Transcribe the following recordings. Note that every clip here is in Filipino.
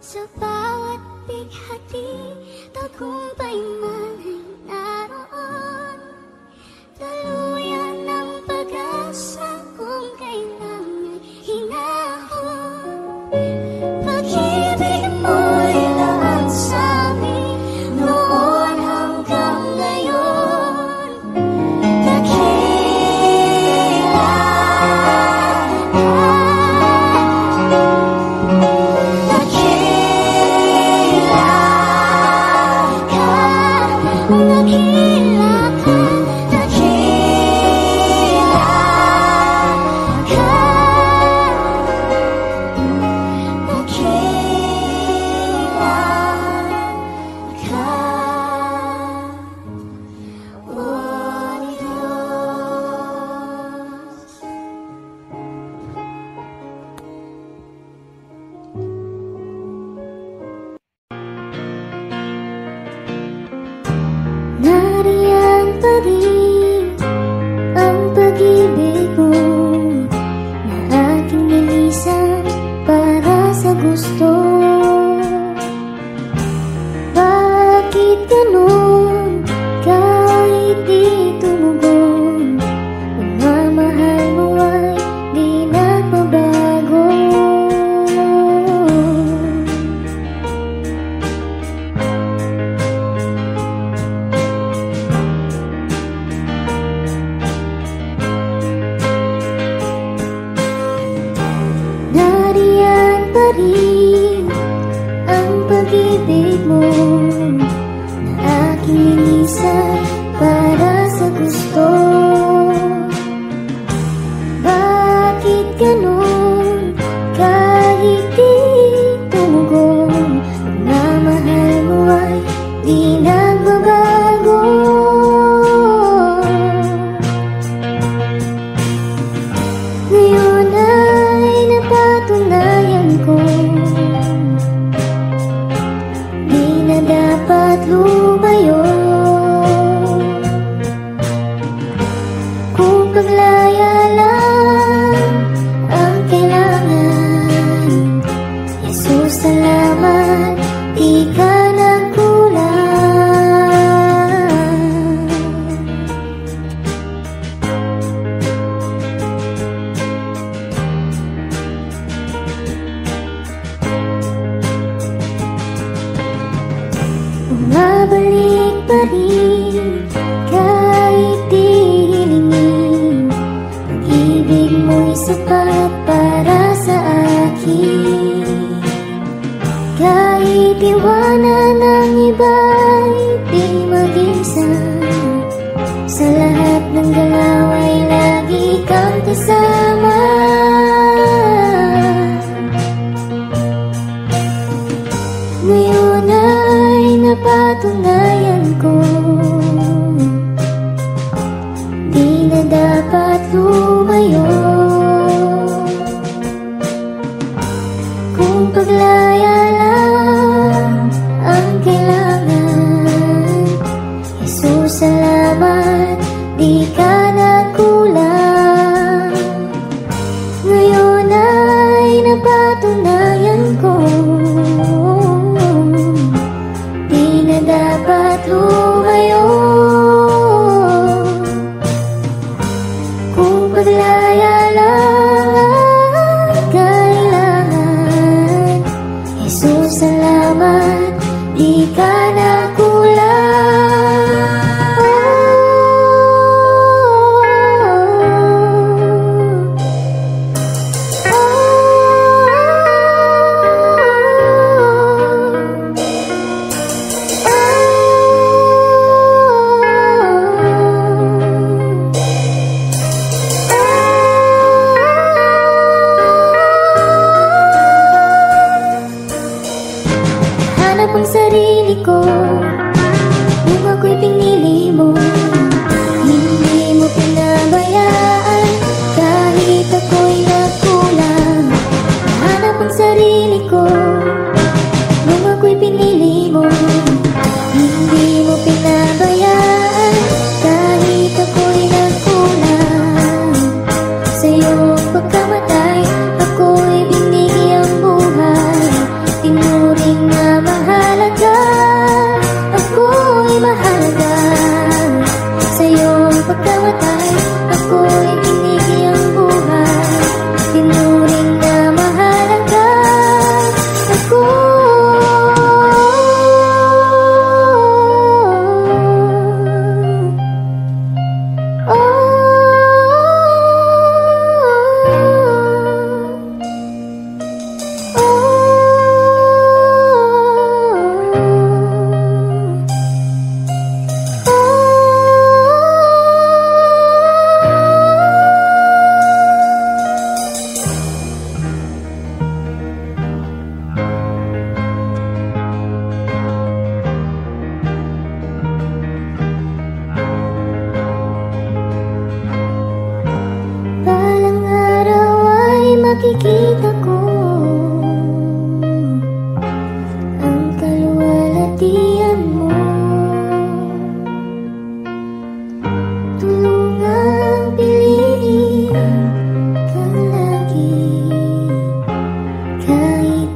Sa bawat bighati, tagumpay man ay naroon. Daluyan ng pag-asa kung kailan ay hinahon. Pag-ibig mo'y lahat sa amin, noon hanggang ngayon. Dakila nariyan pa rin ang pag-ibig mo na aking nilisan para sa gusto. Bakit ganun kahit di tumugon? Pagmamahal mo ay di nagbabago. Nariyan pa rin ang pag-ibig mo na aking nilisan para sa gusto. Bakit ganun kahit di tumugon? Pagmamahal mo ay di nagbabago. Ngayon ay napatunayan ko, di na dapat lumayo. Kung paglaya lang ang kailangan, Jesus, salamat, di ka nagkulang. Bumabalik pa rin kahit di hilingin. Pag-ibig mo'y sapat para sa akin. Kahit iwanan ng iba'y di mag-isa, sa lahat ng galaw ay lagi kang kasama. Ngayon ay napatunayan ko, di na dapat lumayo. Kung paglaya lang ang kailangan, Jesus, salamat, di ka nagkulang. Ngayon ay napatunayan ko, di na dapat lumayo. Kung paglaya lang ang kailangan, Jesus, salamat, di ka nagkulang. Hanap ang sarili ko nung ako'y pinili mo. Hindi mo pinabayaan kahit ako'y nagkulang. Hanap ang sarili ko nung ako'y pinili mo. Hindi mo pinabayaan kahit ako'y nagkulang. Sa iyong pagkamatay, ako'y binigyang buhay. Tinuro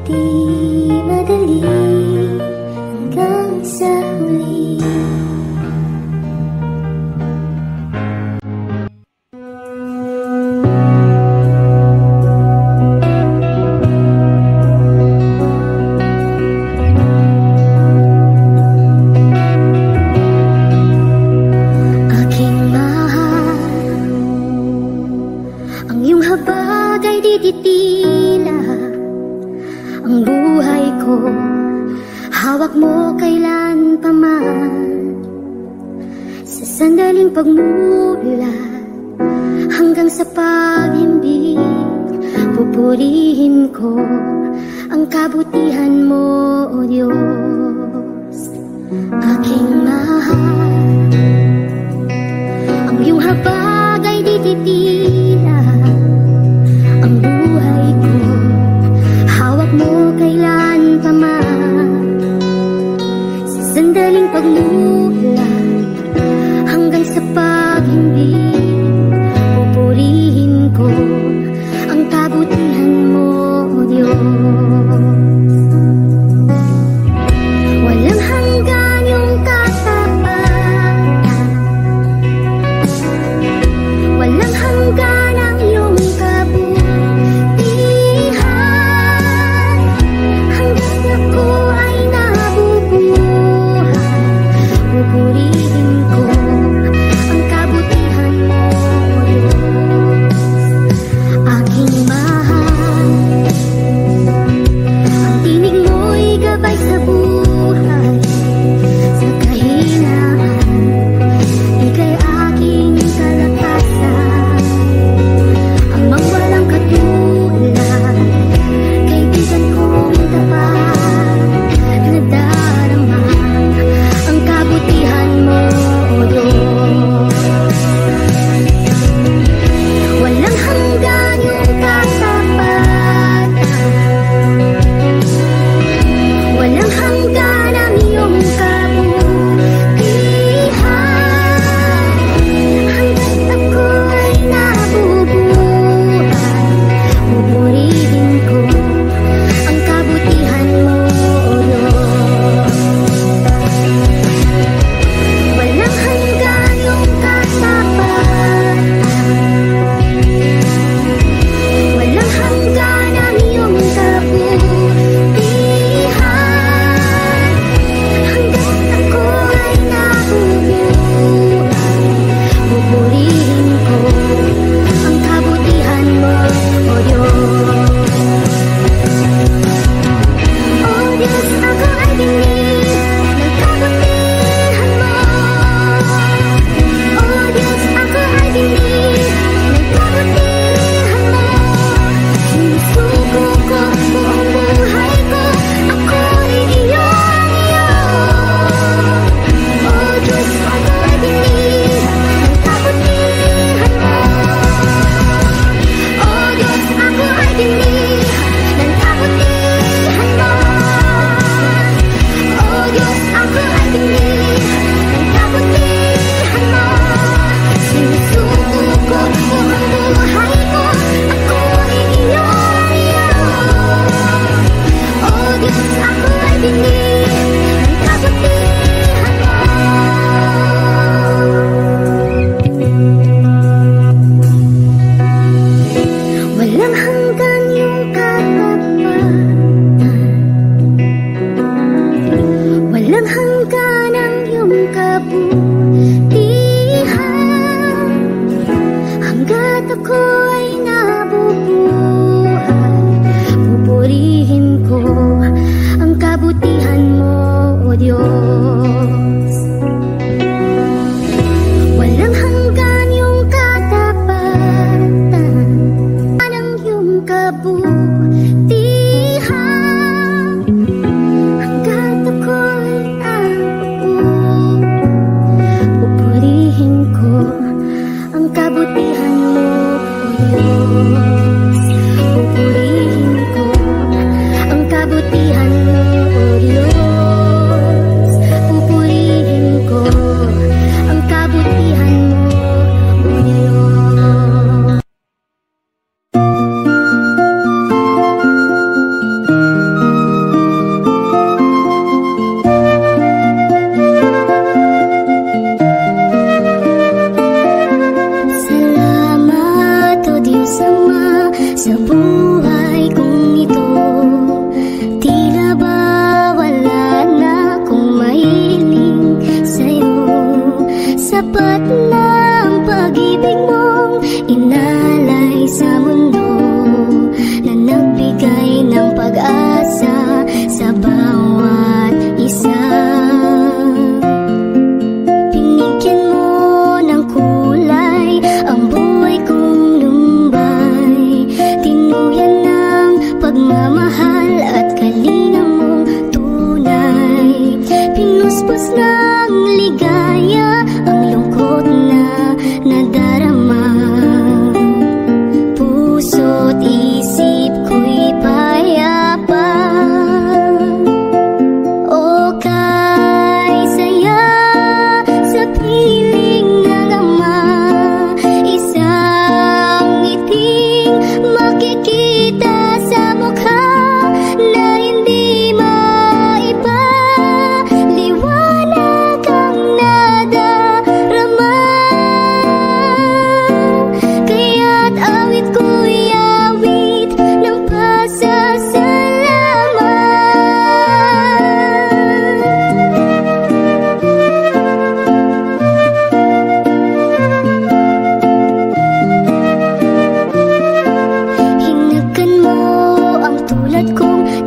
di madali hanggang sa huli. Aking mahal, ang iyong habag ay di titila. Ang buhay ko, hawak mo kailan pa man. Sa sandaling pagmulat hanggang sa pag-ibig, pupurihin ko ang kabutihan mo, O Diyos. Aking mahal, ang iyong habag ay di titila. Ang buhay ko, hawak mo kailan pa man. Sa sandaling pagmulat hanggang sa pag-ibig, pupurihin ko ang kabutihan mo, O Diyos. Walang hanggan yung katapatan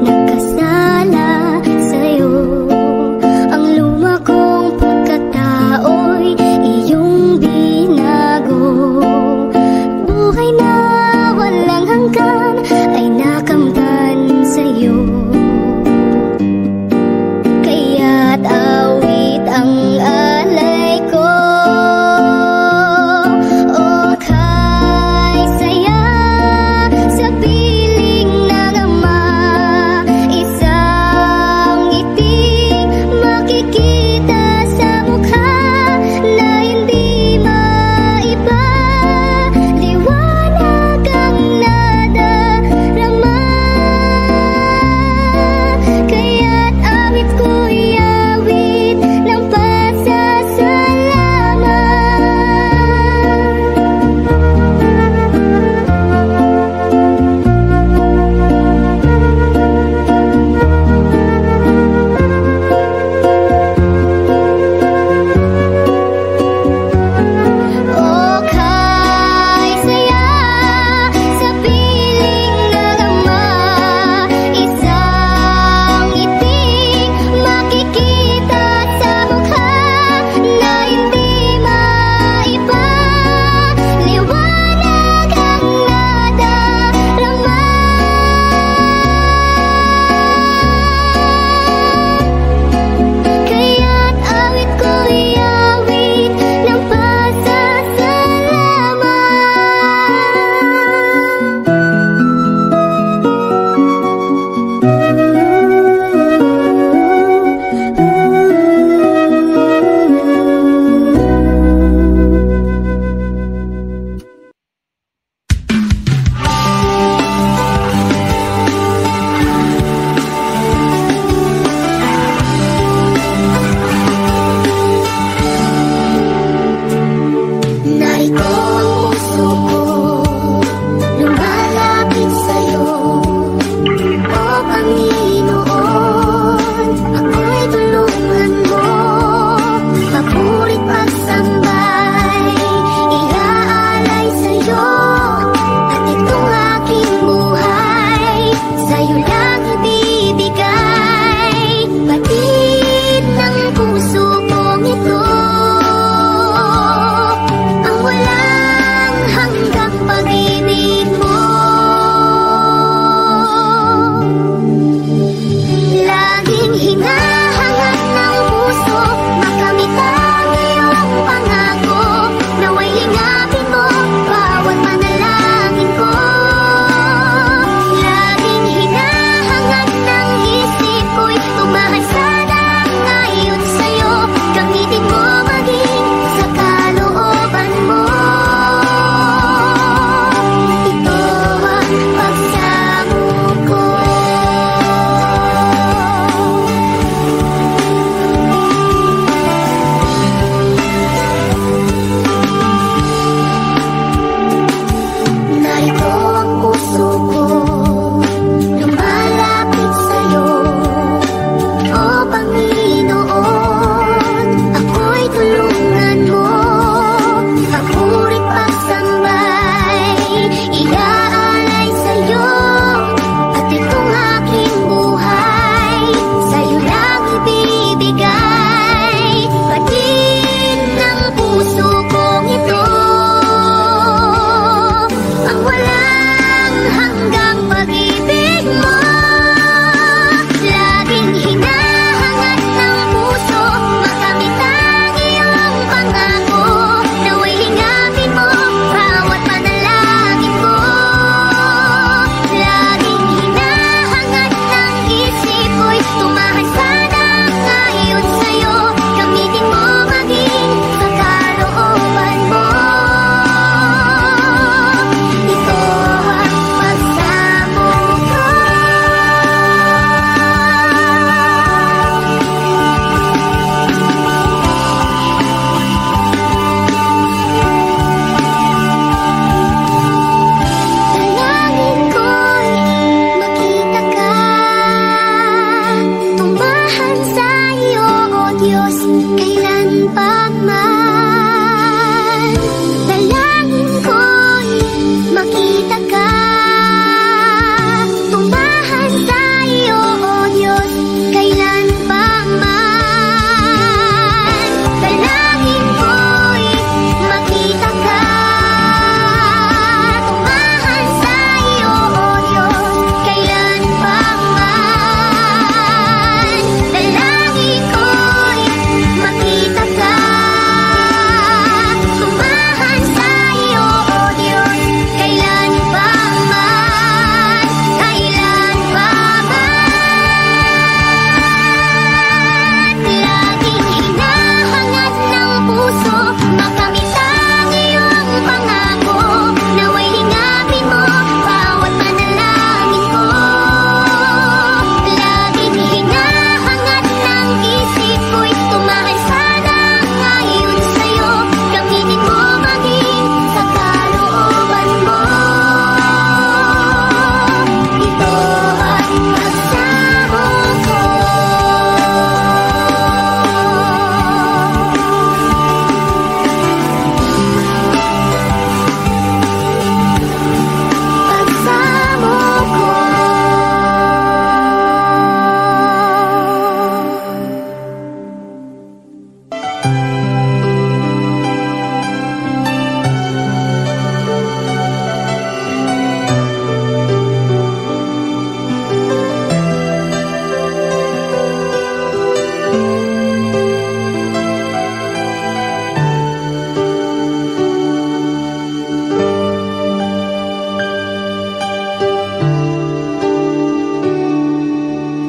nagkasala sa'yo. Ang luma kong pagkatao'y iyong binago. Buhay na walang hanggan ay nakamtan sa'yo. Kaya't awit ang alay ko, o kay saya sa piling ng ama. Isang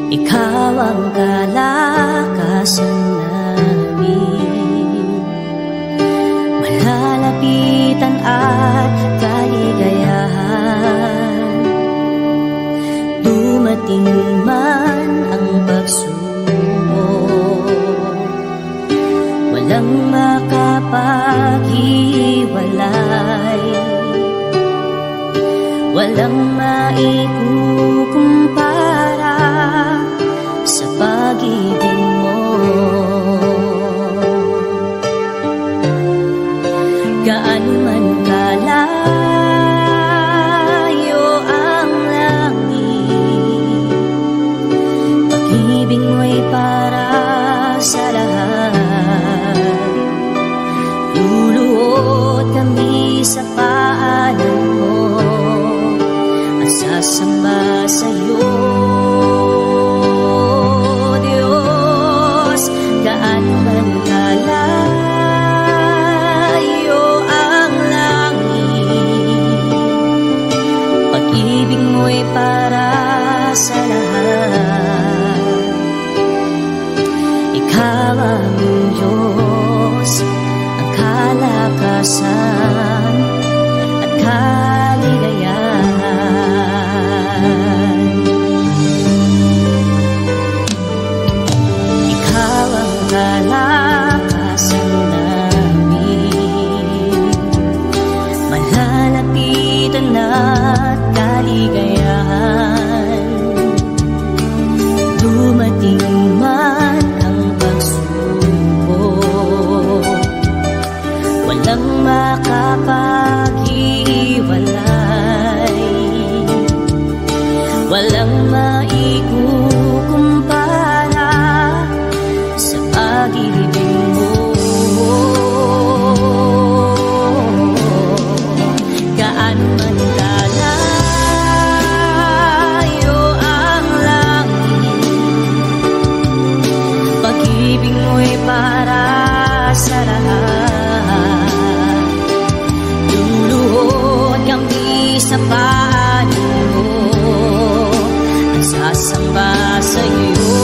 Ikaw ang kalakasan namin, malalapitan at kaligayahan. Dumating man ang pagsubok, walang makapaghiwalay, walang maikukumpara sa pag-ibig mo. Gaano man kalayo ang langit, pag-ibig mo'y para sa lahat. Luluhod kami sa paanan mo at sasamba sa'yo, Diyos. Gaano man kalayo ang langit, pag-ibig mo'y para sa lahat. Ikaw ang Diyos, ang kalakasan at kaligayahan. Ikaw ang kalakasan namin, malalapitan at kaligayahan. Dumating man ang pagsubok, walang makapaghiwalay, walang maikukumpara sa pag-ibig mo. Gaano man kalayo ang langit, pag-ibig mo'y para sa lahat. Luluhod kami sa paanan mo at sasamba sa'yo,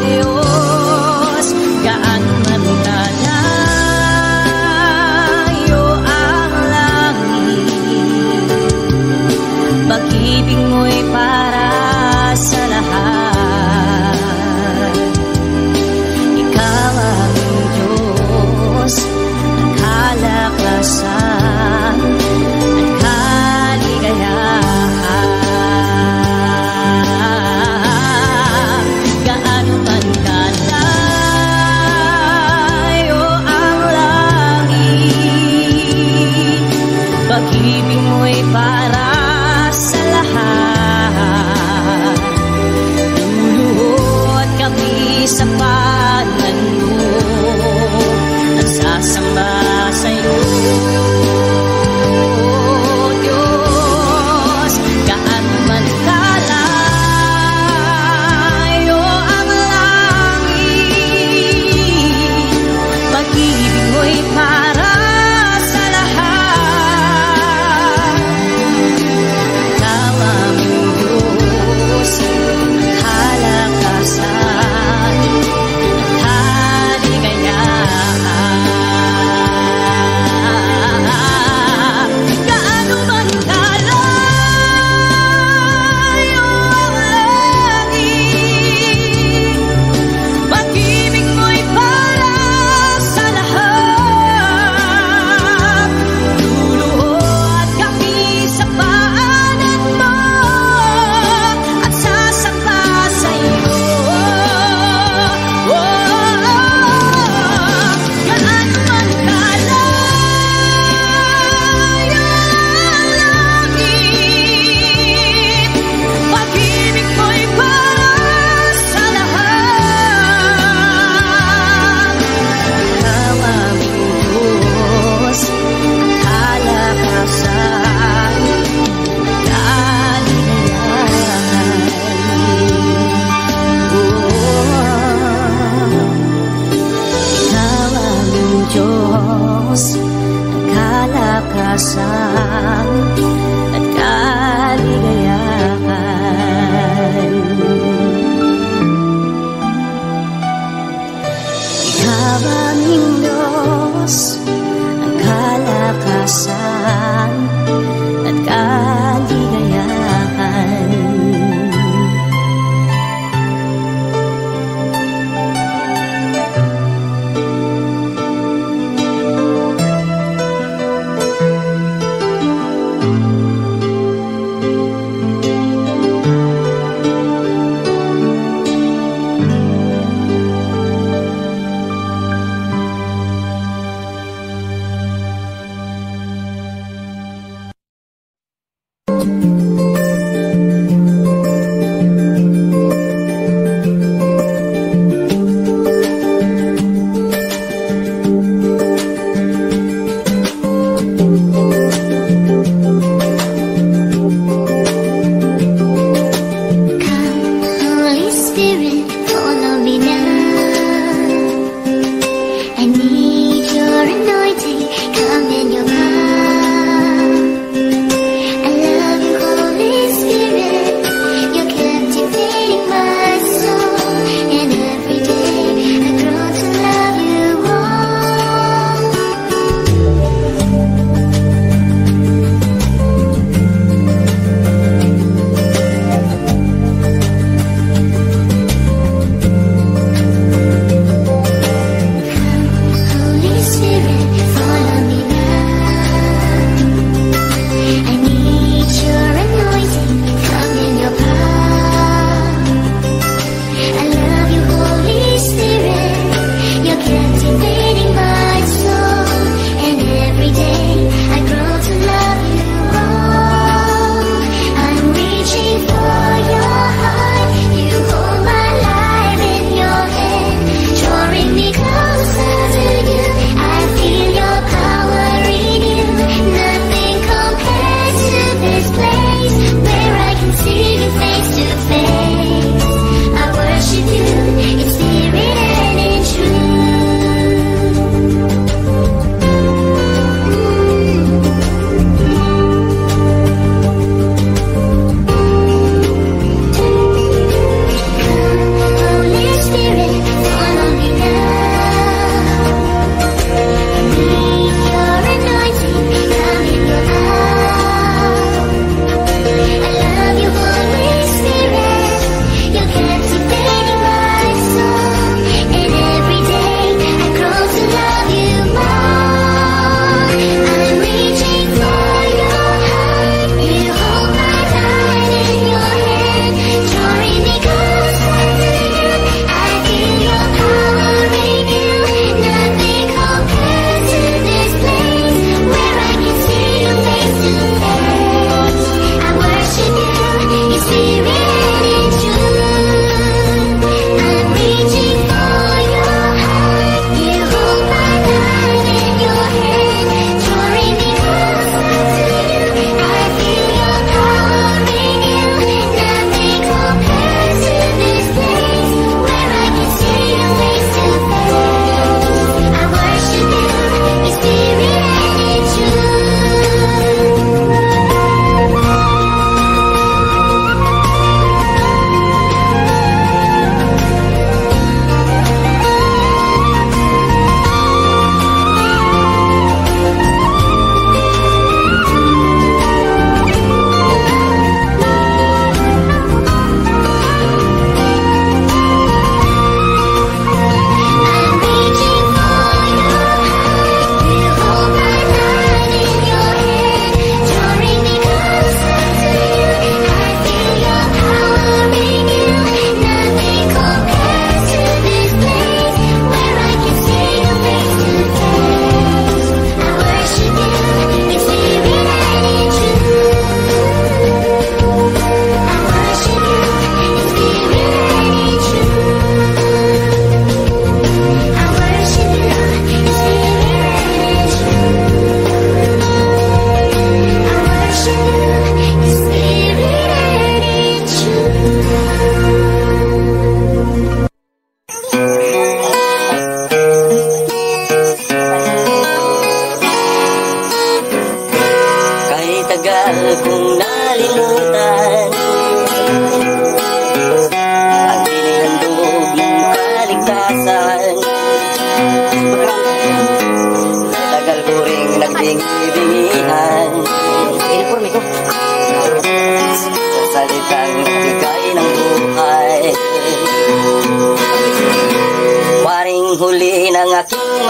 Diyos. Gaano man kalayo ang langit, pag-ibig mo'y para sa lahat. Ikaw ang Diyos, ang kalakasan at kaligayahan. Gaano man kalayo ang langit, pag-ibig mo'y para sa lahat.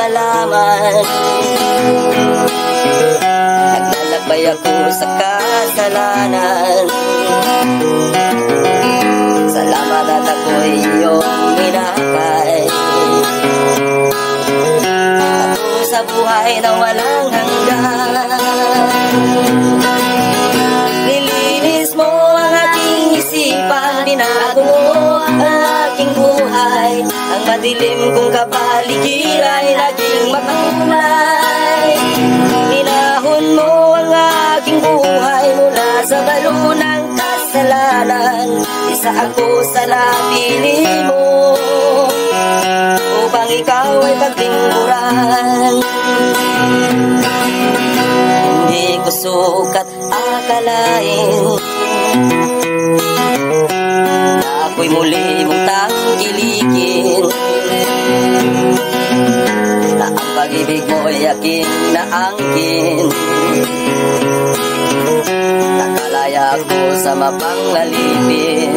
malaman. Naglalakbay ako sa kasalanan. Salamat at ako'y iyong minahal. Ako sa buhay na walang hanggan. Nilinis mo ang aking isipan, binago mo ang aking buhay. Ang madilim kong kapaligiran ay naging makulay. Hinahon mo ang aking buhay mula sa balo ng kasalanan. Isa ako sa napili mo upang ikaw ay paglingkuran. Hindi ko sukat akalain na ako'y muli mong tangkilikin, na ang pag-ibig mo'y aking naangkin. Nakalaya ako sa mapangalipin.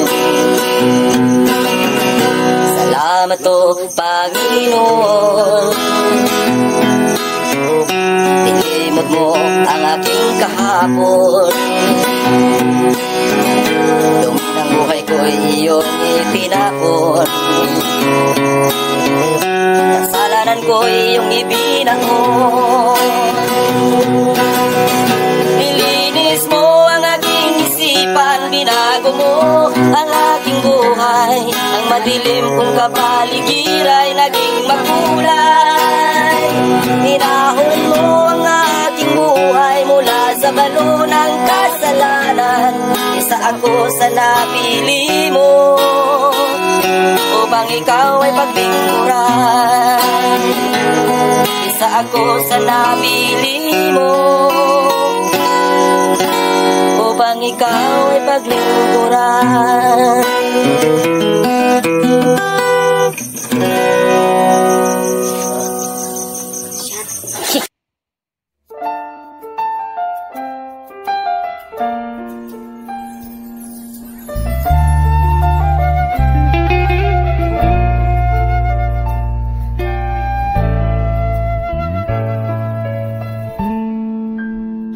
Salamat o Panginoon, nilimot mo ang aking kahapon. Dumi ng buhay ko'y iyong itinapon. Kasalanan ko'y iyong ibinangon. Nilinis mo ang aking isipan, binago mo ang aking buhay. Ang madilim kong kapaligiran ay naging makulay. Hinahon mo ang aking buhay mula sa balo ng kasalanan. Isa ako sa napili mo upang ikaw ay paglingkuran. Isa ako sa napili mo upang ikaw ay paglingkuran.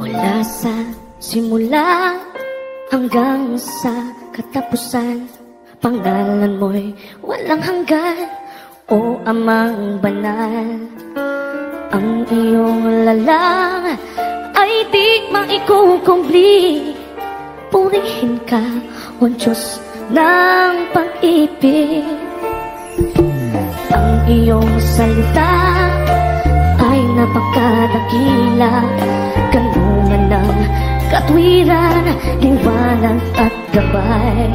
Mula sa simula hanggang sa katapusan, pangalan mo'y walang hanggan, o Amang banal. Ang iyong lalang ay di maikukumpli. Purihin ka, O Diyos ng pag-ibig. Ang iyong salita ay napakadakila, kanungan ng katwiran, liwanag at gabay.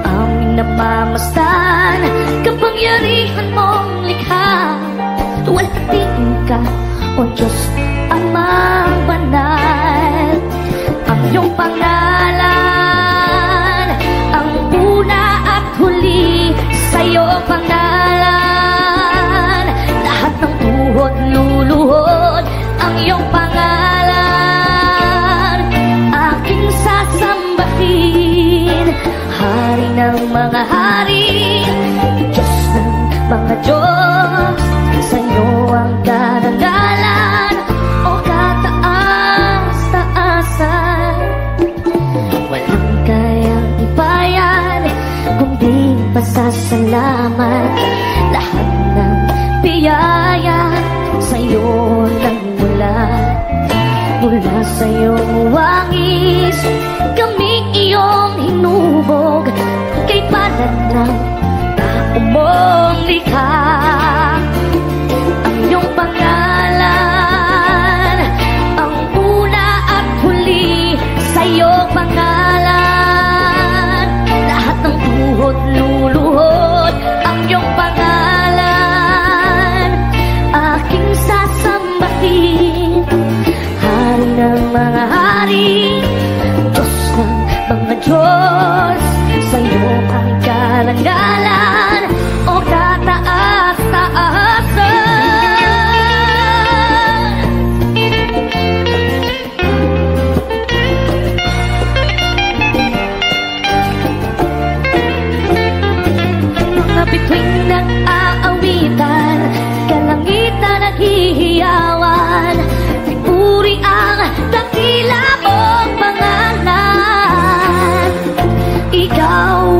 Aming namamasdan, kapangyarihan mong likha. Tuwalhatiin ka, O Diyos, Amang banal. Ang iyong pangalan, ang una at huli, sa iyong pangalan lahat ng tuhod luluhod. Ang iyong pangalan aking sasambahin, Hari ng mga hari, Diyos ng mga Diyos. Sa iyo ang karangalan, o kataas-taasan. Walang kayang ibayan kundi pasasalamat. Lahat ng biyaya sa iyo nagmula. Mula sa iyong wangis kami iyong hinubog, kay palad ng tao mong likha. Ang iyong pangalan, ang una at huli, sa iyong pangalan lahat ng tuhod luluhod. Ang iyong pangalan aking sasambahin, Hari ng mga hari, Diyos ng mga Diyos.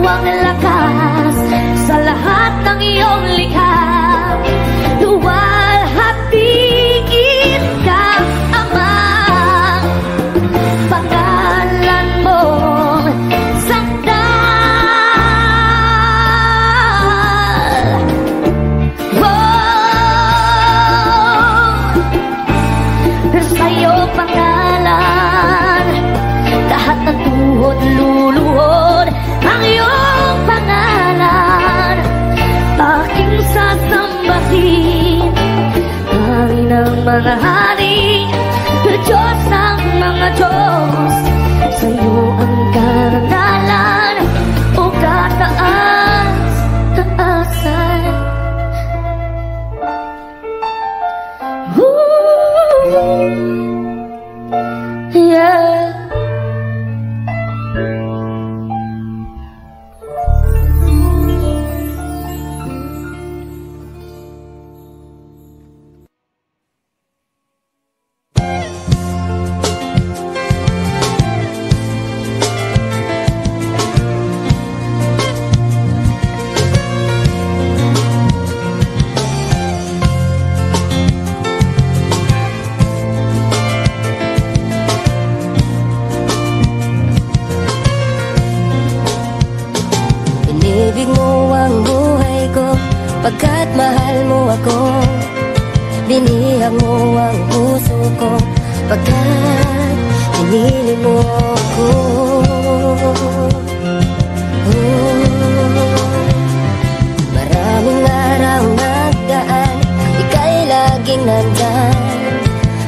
ang lakas sa lahat ng iyong likha. Luwalhatiin ka, Ama, pangalan mo sakdal. Sa iyong pangalan lahat ng tuhod luluhod, ang iyong pangalan aking sasambahin. Hari ng mga hari, Diyos ng mga Diyos, sa iyo ang karangalan, o kataas-taasan. Yeah. Inibig mo ang buhay ko, pagkat mahal mo ako. Binihag mo ang puso ko, pagkat pinili mo ako. Maraming araw nagdaan, ika'y laging nandyan.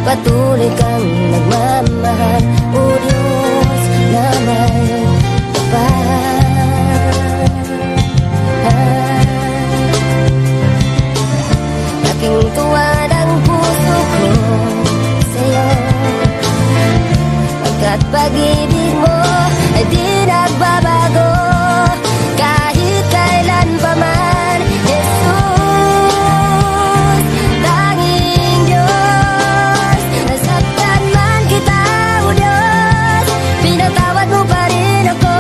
Patuloy kang nagmamahal, o Diyos na may kapal. Laking tuwa ng puso ko sa'yo, pagkat pag-ibig mo ay di nagbabago kahit kailan pa man. Jesus, tanging Diyos, nasaktan man kita, o Diyos, pinatawad mo pa rin ako.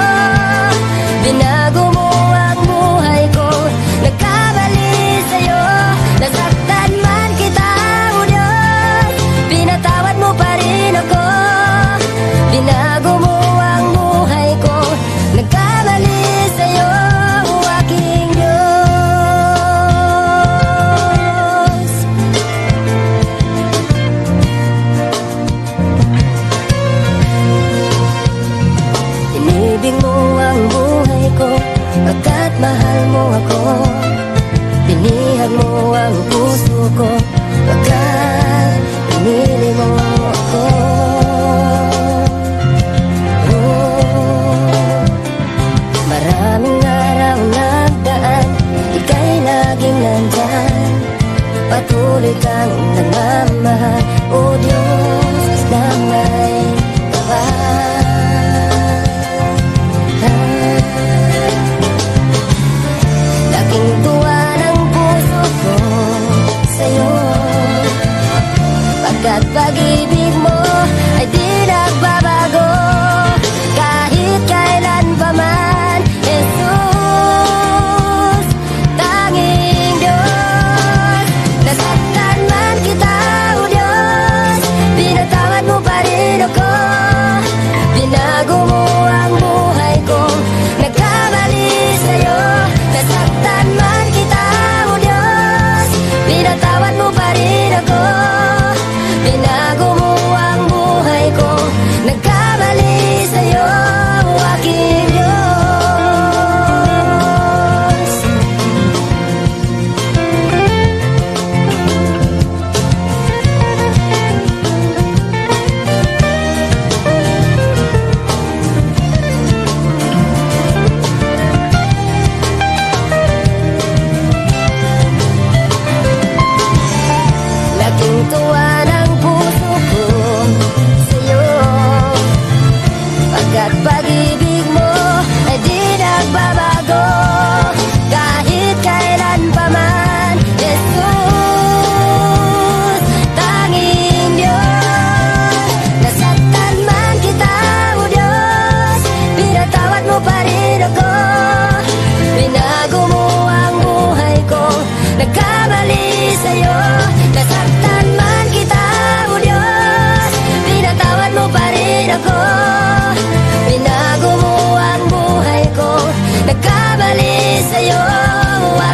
Binago mo ang buhay ko, nagkamali sa'yo. Nasaktan man kita, o Diyos, pinatawad mo pa rin ako. Binago mo ang buhay ko, nagkamali sa'yo, o aking Diyos. Inibig mo ang buhay ko, pagkat mahal mo ako. Binihag mo ang puso ko, pagkat pinili mo ako. Maraming araw nagdaan, ika'y laging nandyan. Patuloy kang nagmamahal, o Diyos na may kapal. Laking tuwa ng puso ko sa'yo, pagkat pag-ibig mo ay di nagbabago kahit kailan pa man. Jesus, tanging Diyos, nasaktan man kita, o Diyos, sa'yo. Nasaktan man kita, o Diyos, pinatawad mo pa rin ako. Binago mo ang buhay ko, nagkamali sa'yo,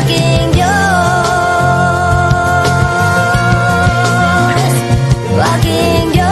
aking Diyos, aking Diyos.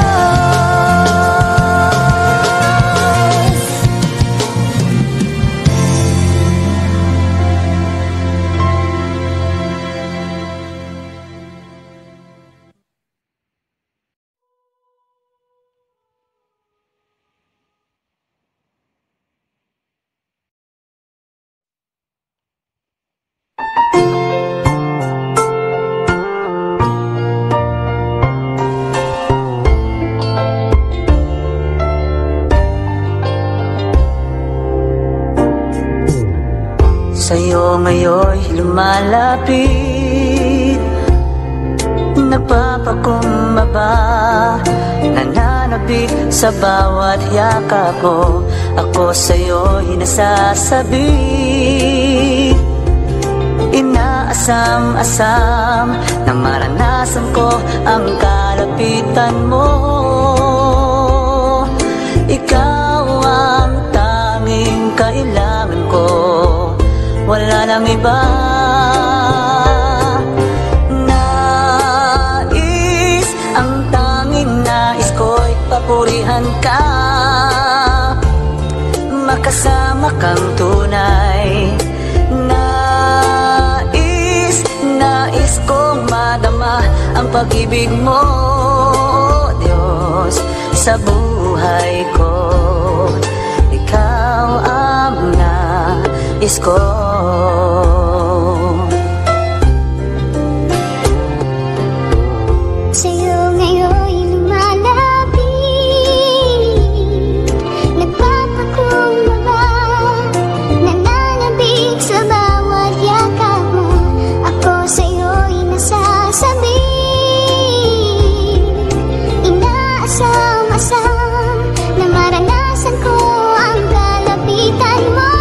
Sa'yo ngayon'y lumalapit, nagpapakumbaba, nananabik sa bawat yakap mo. Ako sa'yo'y nasasabi, inaasam-asam na maranasan ko ang kalapitan mo. Ikaw ang tanging kailangan ko, wala nang iba. Nais, ang tanging nais ko'y papurihan ka, makasama kang tunay. Nais, nais kong madama ang pag-ibig mo, Diyos, sa buhay ko. Ikaw ang nais ko. Sa'yo ngayon'y lumalapit, nagpapakumbaba, nananabik sa bawat yakap mo. Ako sa'yo'y nasasabi, inaasam-asam na maranasan ko ang kalapitan mo.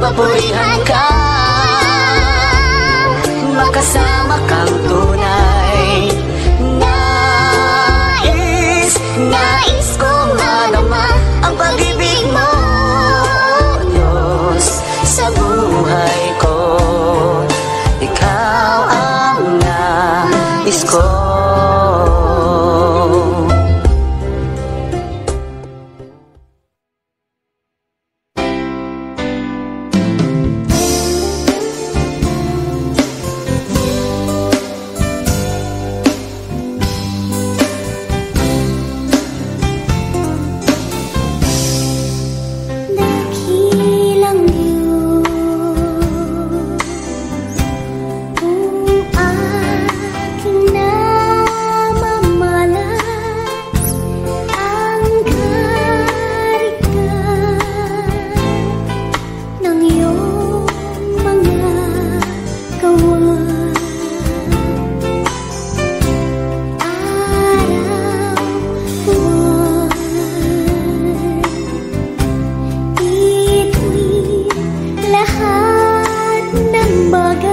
Papurihan ka, makasama kang tunay. Nais, nais kong madama ang pag-ibig mo, Diyos, sa buhay ko. Ikaw ang nais ko. Lahat ng bagay